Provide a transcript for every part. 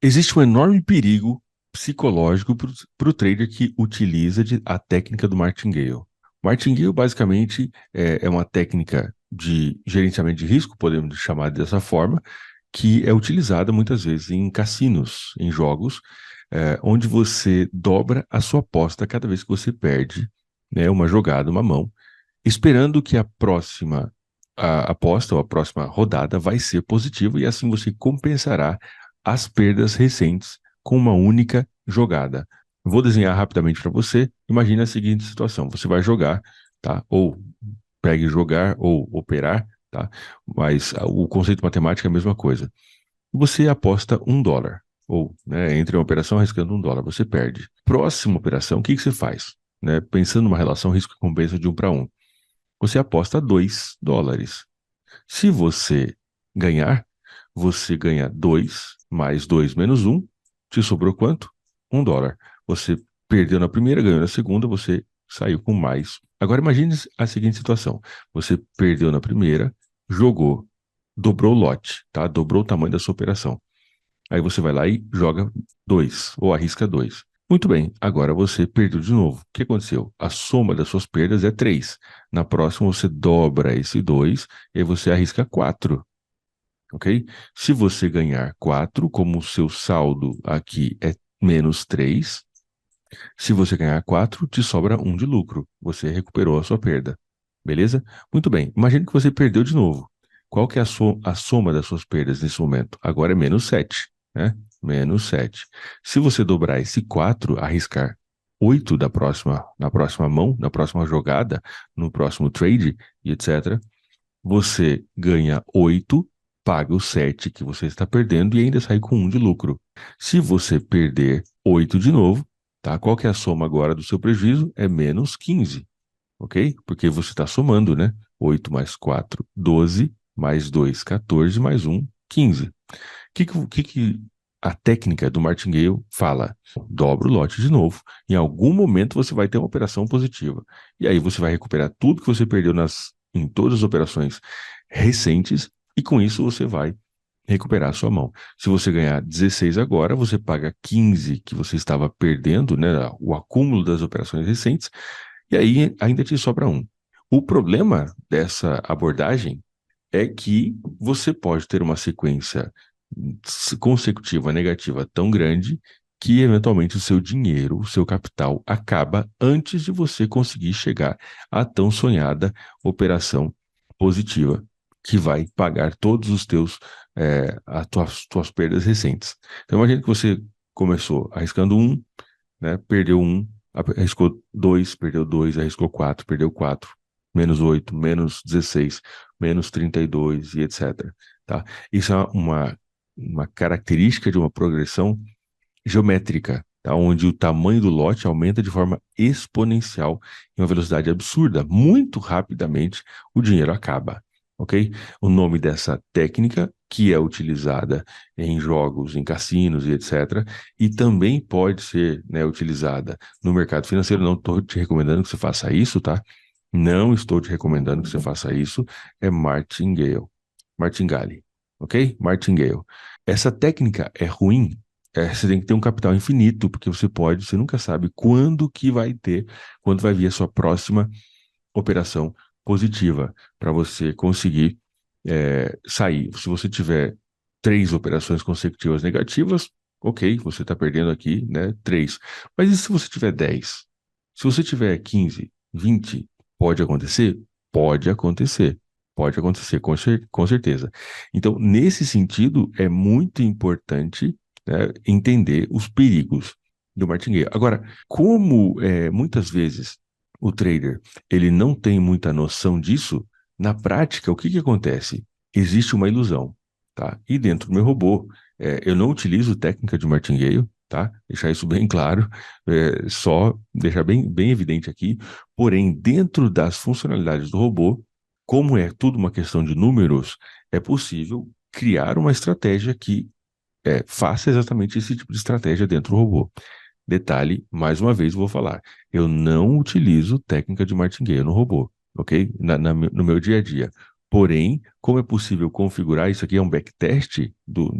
Existe um enorme perigo psicológico para o trader que utiliza a técnica do martingale. Martingale, basicamente, é uma técnica de gerenciamento de risco, podemos chamar dessa forma, que é utilizada muitas vezes em cassinos, em jogos, onde você dobra a sua aposta cada vez que você perde, né, uma jogada, uma mão, esperando que a próxima aposta ou a próxima rodada vai ser positiva e assim você compensará as perdas recentes com uma única jogada. Vou desenhar rapidamente para você. Imagine a seguinte situação: você vai jogar, tá? Ou pegue jogar ou operar, tá? Mas o conceito matemático é a mesma coisa. Você aposta $1, ou, né, entre uma operação arriscando $1, você perde. Próxima operação, o que que você faz? Né, pensando numa relação risco-recompensa de 1 para 1, você aposta $2. Se você ganhar, você ganha 2 mais 2 menos um. Te sobrou quanto? $1. Você perdeu na primeira, ganhou na segunda, você saiu com mais. Agora imagine a seguinte situação: você perdeu na primeira, jogou, dobrou o lote, tá? Dobrou o tamanho da sua operação. Aí você vai lá e joga 2, ou arrisca 2. Muito bem, agora você perdeu de novo. O que aconteceu? A soma das suas perdas é 3. Na próxima você dobra esse 2 e aí você arrisca 4, ok? Se você ganhar 4, como o seu saldo aqui é menos 3, se você ganhar 4, te sobra 1 de lucro. Você recuperou a sua perda. Beleza? Muito bem. Imagine que você perdeu de novo. Qual que é a soma das suas perdas nesse momento? Agora é menos 7, né? Menos 7. Se você dobrar esse 4, arriscar 8 na próxima mão, na próxima jogada, no próximo trade e etc., você ganha 8, paga o 7 que você está perdendo e ainda sai com 1 de lucro. Se você perder 8 de novo, tá? Qual que é a soma agora do seu prejuízo? É menos 15, ok? Porque você está somando, né? 8 mais 4, 12, mais 2, 14, mais um, 15. O que a técnica do martingale fala? Dobra o lote de novo. Em algum momento você vai ter uma operação positiva. E aí você vai recuperar tudo que você perdeu em todas as operações recentes, e com isso você vai recuperar a sua mão. Se você ganhar 16 agora, você paga 15 que você estava perdendo, né? O acúmulo das operações recentes, e aí ainda te sobra um. O problema dessa abordagem é que você pode ter uma sequência consecutiva negativa tão grande que eventualmente o seu dinheiro, o seu capital acaba antes de você conseguir chegar à tão sonhada operação positiva que vai pagar todos os teus as tuas perdas recentes. Então imagine que você começou arriscando um, né, perdeu um, arriscou dois, perdeu dois, arriscou quatro, perdeu quatro, menos 8, menos 16, menos 32 e etc. Tá? Isso é uma característica de uma progressão geométrica, tá? Onde o tamanho do lote aumenta de forma exponencial em uma velocidade absurda. Muito rapidamente o dinheiro acaba, ok? O nome dessa técnica, que é utilizada em jogos, em cassinos e etc., e também pode ser, né, utilizada no mercado financeiro. Não estou te recomendando que você faça isso, tá? Não estou te recomendando que você faça isso. É martingale. Martingale, ok? Martingale. Essa técnica é ruim. Você tem que ter um capital infinito, porque você nunca sabe quando vai vir a sua próxima operação positiva para você conseguir sair. Se você tiver 3 operações consecutivas negativas, ok, você está perdendo aqui, né, 3. Mas e se você tiver 10? Se você tiver 15, 20, pode acontecer? Pode acontecer. Pode acontecer, com certeza. Então, nesse sentido, é muito importante, né, entender os perigos do martingale. Agora, como muitas vezes o trader ele não tem muita noção disso, na prática, o que que acontece? Existe uma ilusão, tá? E dentro do meu robô, eu não utilizo técnica de martingale, tá? Deixar isso bem claro, só deixar bem evidente aqui. Porém, dentro das funcionalidades do robô, como é tudo uma questão de números, é possível criar uma estratégia que faça exatamente esse tipo de estratégia dentro do robô. Detalhe, mais uma vez vou falar, eu não utilizo técnica de martingale no robô, ok? No meu dia a dia. Porém, como é possível configurar, isso aqui é um backtest do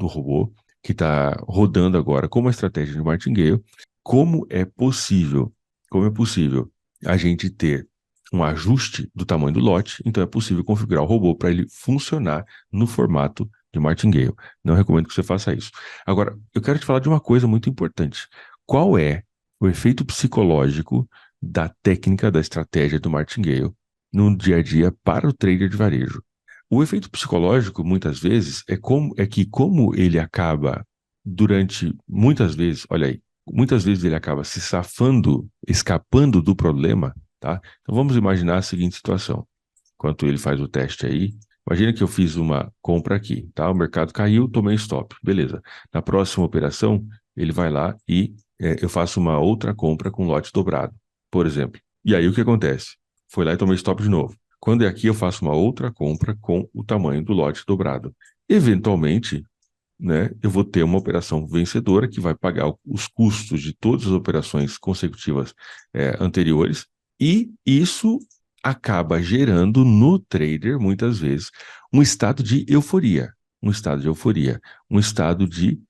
robô, que está rodando agora como uma estratégia de martingale, como é possível, como é possível a gente ter um ajuste do tamanho do lote, então é possível configurar o robô para ele funcionar no formato de martingale. Não recomendo que você faça isso. Agora, eu quero te falar de uma coisa muito importante. Qual é o efeito psicológico da técnica, da estratégia do martingale no dia a dia para o trader de varejo? O efeito psicológico, muitas vezes, é que como ele acaba durante, muitas vezes, olha aí, muitas vezes ele acaba se safando, escapando do problema, tá? Então vamos imaginar a seguinte situação. Enquanto ele faz o teste aí, imagina que eu fiz uma compra aqui, tá? O mercado caiu, tomei stop, beleza. Na próxima operação, ele vai lá e eu faço uma outra compra com lote dobrado, por exemplo. E aí o que acontece? Foi lá e tomei stop de novo. Quando é aqui, eu faço uma outra compra com o tamanho do lote dobrado. Eventualmente, né, eu vou ter uma operação vencedora que vai pagar os custos de todas as operações consecutivas anteriores, e isso acaba gerando no trader, muitas vezes, um estado de euforia, um estado de euforia, um estado de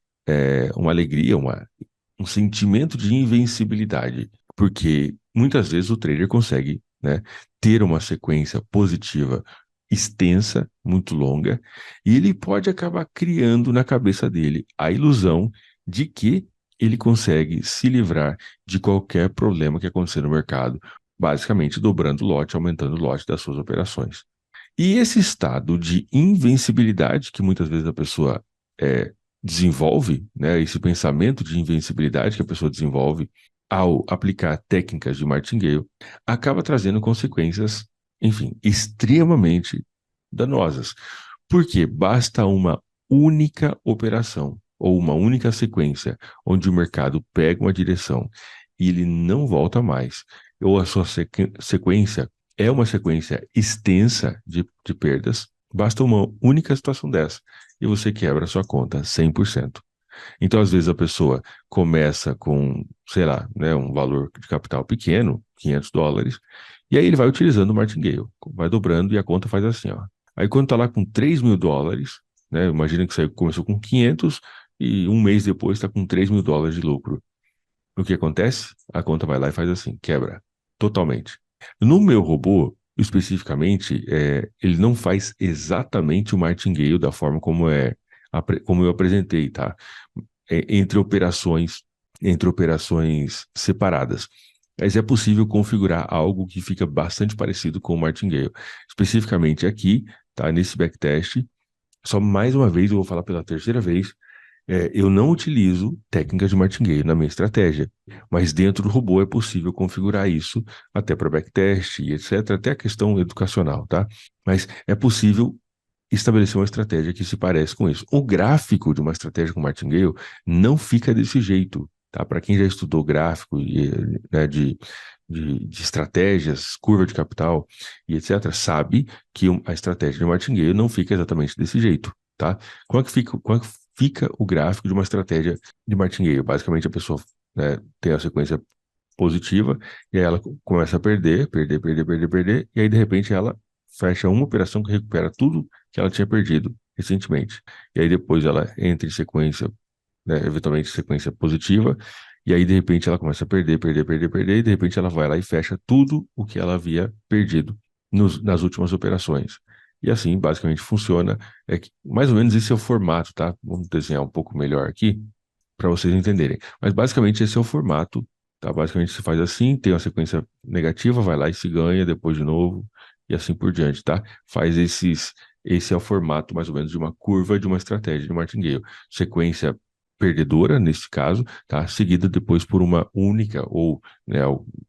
uma alegria, um sentimento de invencibilidade, porque muitas vezes o trader consegue, né, ter uma sequência positiva extensa, muito longa, e ele pode acabar criando na cabeça dele a ilusão de que ele consegue se livrar de qualquer problema que acontecer no mercado, basicamente dobrando o lote, aumentando o lote das suas operações. E esse estado de invencibilidade que muitas vezes a pessoa é, desenvolve, né, esse pensamento de invencibilidade que a pessoa desenvolve ao aplicar técnicas de martingale, acaba trazendo consequências, enfim, extremamente danosas. Porque basta uma única operação ou uma única sequência onde o mercado pega uma direção e ele não volta mais, ou a sua sequência é uma sequência extensa de perdas, basta uma única situação dessa e você quebra a sua conta 100%. Então, às vezes, a pessoa começa com, sei lá, né, um valor de capital pequeno, US$ 500, e aí ele vai utilizando o martingale, vai dobrando e a conta faz assim, ó. Aí quando tá lá com US$ 3.000, né, imagina que você começou com 500 e um mês depois está com US$ 3.000 de lucro. O que acontece? A conta vai lá e faz assim, quebra totalmente. No meu robô, especificamente, ele não faz exatamente o martingale da forma como eu apresentei, tá? Entre operações separadas. Mas é possível configurar algo que fica bastante parecido com o martingale. Especificamente aqui, tá? Nesse backtest, só mais uma vez, eu vou falar pela terceira vez, eu não utilizo técnicas de martingale na minha estratégia, mas dentro do robô é possível configurar isso até para backtest e etc., até a questão educacional, tá? Mas é possível estabelecer uma estratégia que se parece com isso. O gráfico de uma estratégia com martingale não fica desse jeito, tá? Para quem já estudou gráfico né, de estratégias, curva de capital e etc., sabe que a estratégia de martingale não fica exatamente desse jeito, tá? Como é que fica o gráfico de uma estratégia de martingale? Basicamente, a pessoa, né, tem a sequência positiva, e aí ela começa a perder, perder, perder, perder, perder, e aí de repente ela fecha uma operação que recupera tudo que ela tinha perdido recentemente. E aí depois ela entra em sequência, né, eventualmente sequência positiva, e aí de repente ela começa a perder, perder, perder, perder, e de repente ela vai lá e fecha tudo o que ela havia perdido nas últimas operações. E assim, basicamente, funciona. Mais ou menos esse é o formato, tá? Vamos desenhar um pouco melhor aqui para vocês entenderem. Mas basicamente esse é o formato, tá? Basicamente se faz assim, tem uma sequência negativa, vai lá e se ganha depois de novo e assim por diante, tá? Esse é o formato mais ou menos de uma curva de uma estratégia de martingale. Sequência perdedora, nesse caso, tá? Seguida depois por uma única ou, né,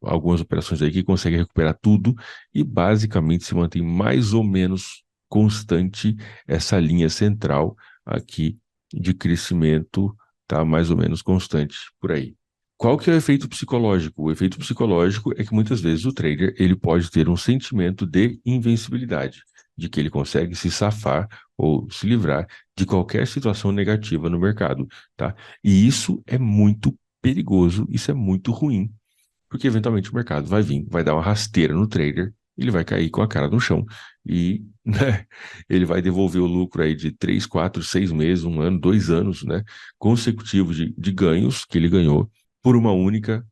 algumas operações aí que conseguem recuperar tudo e basicamente se mantém mais ou menos constante essa linha central aqui de crescimento, tá mais ou menos constante por aí. Qual que é o efeito psicológico? O efeito psicológico é que muitas vezes o trader ele pode ter um sentimento de invencibilidade, de que ele consegue se safar ou se livrar de qualquer situação negativa no mercado, tá? E isso é muito perigoso, isso é muito ruim, porque eventualmente o mercado vai vir, vai dar uma rasteira no trader ele vai cair com a cara no chão e, né, ele vai devolver o lucro aí de 3, 4, 6 meses, 1 ano, 2 anos, né, consecutivos de ganhos que ele ganhou por uma única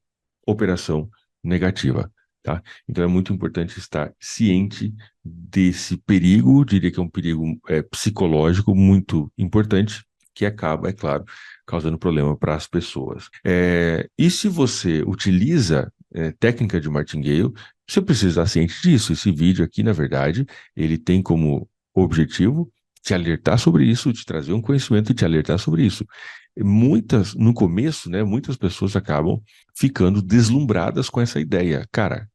operação negativa, tá? Então é muito importante estar ciente desse perigo, diria que é um perigo psicológico muito importante, que acaba, é claro, causando problema para as pessoas. E se você utiliza técnica de martingale, você precisa estar ciente disso. Esse vídeo aqui, na verdade, ele tem como objetivo te alertar sobre isso, te trazer um conhecimento e te alertar sobre isso. No começo, né, muitas pessoas acabam ficando deslumbradas com essa ideia. Cara,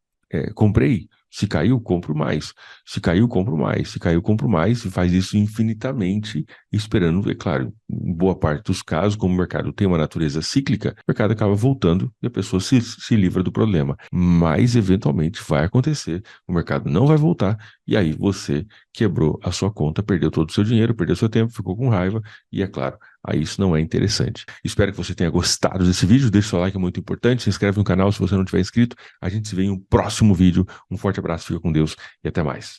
comprei. Se caiu, compro mais. Se caiu, compro mais. Se caiu, compro mais. E faz isso infinitamente, esperando, é claro, em boa parte dos casos, como o mercado tem uma natureza cíclica, o mercado acaba voltando e a pessoa se livra do problema. Mas, eventualmente, vai acontecer, o mercado não vai voltar, e aí você quebrou a sua conta, perdeu todo o seu dinheiro, perdeu seu tempo, ficou com raiva, e é claro, aí isso não é interessante. Espero que você tenha gostado desse vídeo. Deixe seu like, é muito importante. Se inscreve no canal se você não tiver inscrito. A gente se vê em um próximo vídeo. Um forte abraço, fica com Deus e até mais.